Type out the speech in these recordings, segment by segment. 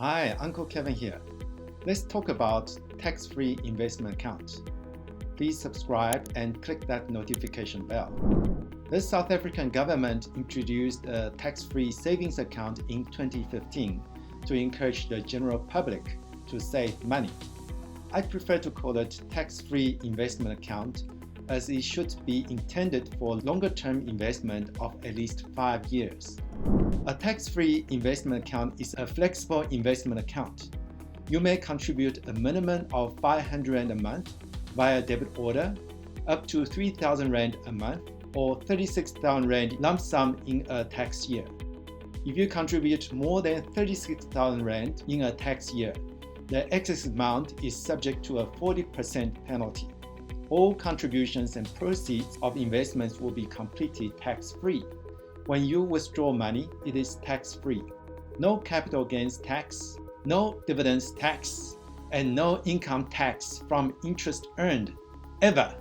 Hi, Uncle Kevin here. Let's talk about tax-free investment account. Please subscribe and click that notification bell. The South African government introduced a tax-free savings account in 2015 to encourage the general public to save money. I prefer to call it tax-free investment account as it should be intended for longer-term investment of at least 5 years. A tax-free investment account is a flexible investment account. You may contribute a minimum of 500 Rand a month via debit order, up to 3,000 Rand a month, or 36,000 Rand lump sum in a tax year. If you contribute more than 36,000 Rand in a tax year, the excess amount is subject to a 40% penalty. All contributions and proceeds of investments will be completely tax-free. When you withdraw money, it is tax-free. No capital gains tax, no dividends tax, and no income tax from interest earned, ever.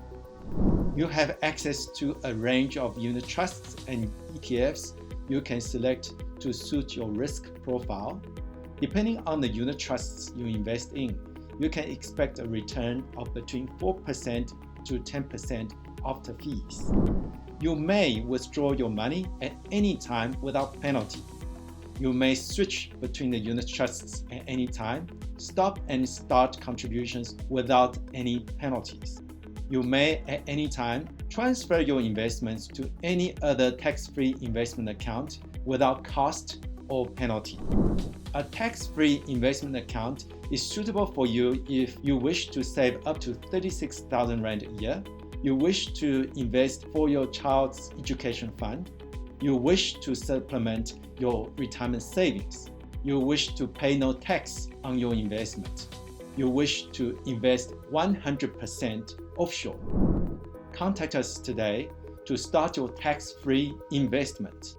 You have access to a range of unit trusts and ETFs you can select to suit your risk profile. Depending on the unit trusts you invest in, you can expect a return of between 4% to 10% after fees. You may withdraw your money at any time without penalty. You may switch between the unit trusts at any time, stop and start contributions without any penalties. You may at any time transfer your investments to any other tax-free investment account without cost or penalty. A tax-free investment account is suitable for you if you wish to save up to 36,000 Rand a year, you wish to invest for your child's education fund, you wish to supplement your retirement savings, you wish to pay no tax on your investment, you wish to invest 100% offshore. Contact us today to start your tax-free investment.